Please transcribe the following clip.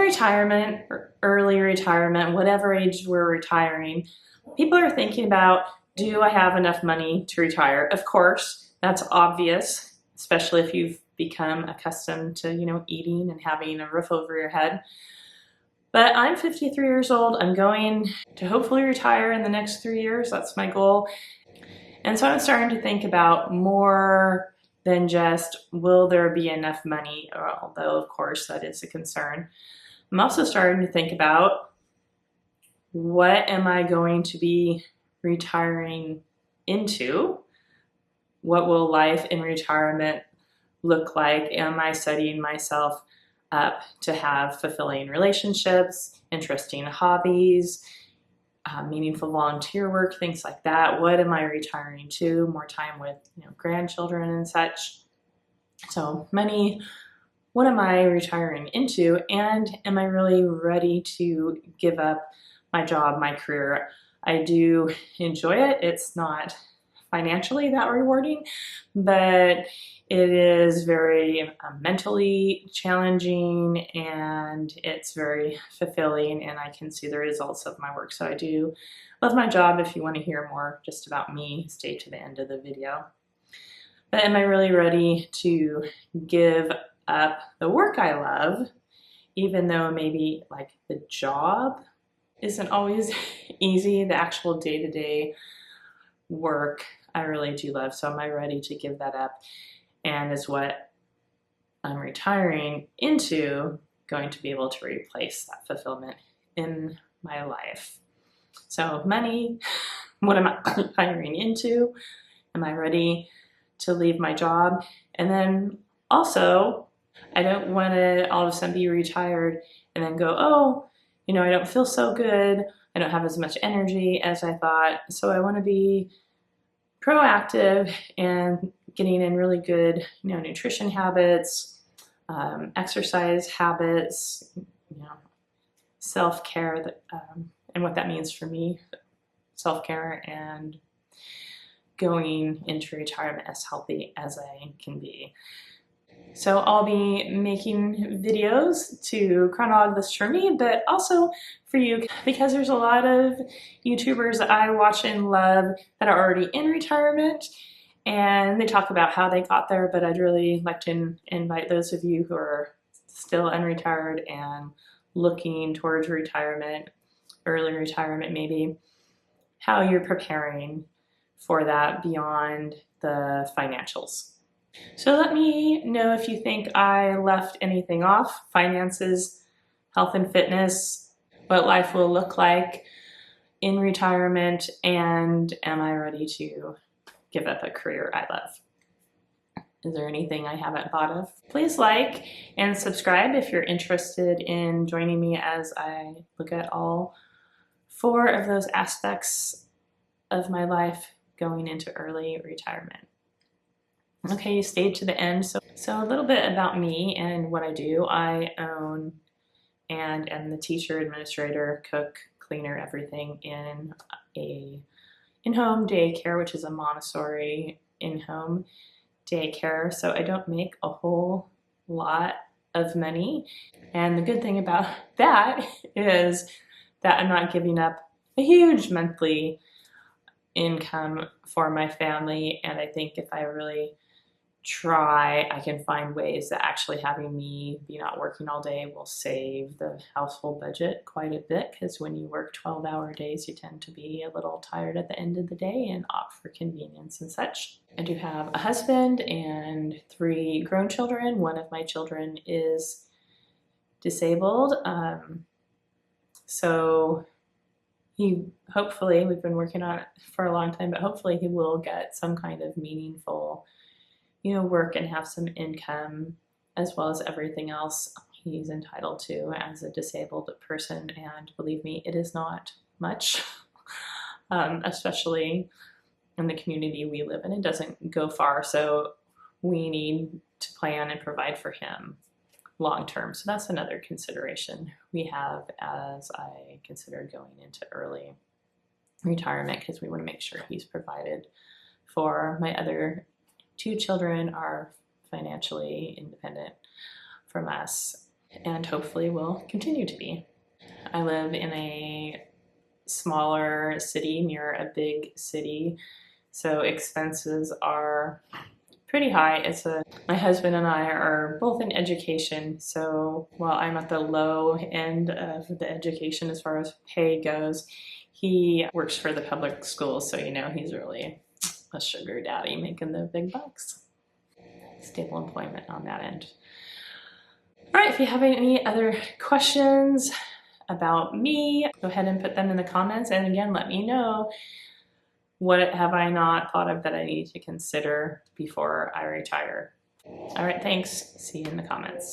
retirement or early retirement, whatever age we're retiring, people are thinking about, do I have enough money to retire? Of course, that's obvious, especially if you've become accustomed to, eating and having a roof over your head. But I'm 53 years old. I'm going to hopefully retire in the next 3 years. That's my goal. And so I'm starting to think about more than just, will there be enough money? Although, of course, that is a concern. I'm also starting to think about, what am I going to be retiring into? What will life in retirement look like? Am I setting myself up to have fulfilling relationships, interesting hobbies, meaningful volunteer work, things like that? What am I retiring to? More time with grandchildren and such. So money, what am I retiring into? And am I really ready to give up my job, my career? I do enjoy it. It's not financially that rewarding, but it is very mentally challenging, and it's very fulfilling, and I can see the results of my work. So I do love my job. If you want to hear more just about me, stay to the end of the video. But am I really ready to give up the work I love, even though maybe like the job isn't always easy, the actual day-to-day work I really do love? So am I ready to give that up? And is what I'm retiring into going to be able to replace that fulfillment in my life? So money, what am I retiring into? Am I ready to leave my job? And then also, I don't want to all of a sudden be retired and then go, oh, I don't feel so good. I don't have as much energy as I thought. So I want to be proactive and getting in really good, nutrition habits, exercise habits, self-care, and what that means for me, self-care, and going into retirement as healthy as I can be. So I'll be making videos to chronologue this for me, but also for you, because there's a lot of YouTubers that I watch and love that are already in retirement, and they talk about how they got there, but I'd really like to invite those of you who are still unretired and looking towards retirement, early retirement maybe, how you're preparing for that beyond the financials. So let me know if you think I left anything off: finances, health and fitness, what life will look like in retirement, and am I ready to give up a career I love? Is there anything I haven't thought of? Please like and subscribe if you're interested in joining me as I look at all 4 of those aspects of my life going into early retirement. Okay, you stayed to the end. So a little bit about me and what I do. I own and am the teacher, administrator, cook, cleaner, everything in a in-home daycare, which is a Montessori in-home daycare. So I don't make a whole lot of money. And the good thing about that is that I'm not giving up a huge monthly income for my family. And I think if I really try, I can find ways that actually having me be not working all day will save the household budget quite a bit, because when you work 12-hour days, you tend to be a little tired at the end of the day and opt for convenience and such. I do have a husband and 3 grown children. One of my children is disabled. So hopefully, we've been working on it for a long time, but hopefully he will get some kind of meaningful work and have some income, as well as everything else he's entitled to as a disabled person. And believe me, it is not much, especially in the community we live in. It doesn't go far, so we need to plan and provide for him long term. So that's another consideration we have as I consider going into early retirement, because we want to make sure he's provided for. My other 2 children are financially independent from us. and hopefully will continue to be. I live in a smaller city near a big city, so expenses are pretty high. My husband and I are both in education, so while I'm at the low end of the education as far as pay goes, he works for the public schools, so he's really a sugar daddy making the big bucks. Stable employment on that end. All right, if you have any other questions about me, go ahead and put them in the comments, and again, let me know what have I not thought of that I need to consider before I retire. All right, thanks. See you in the comments.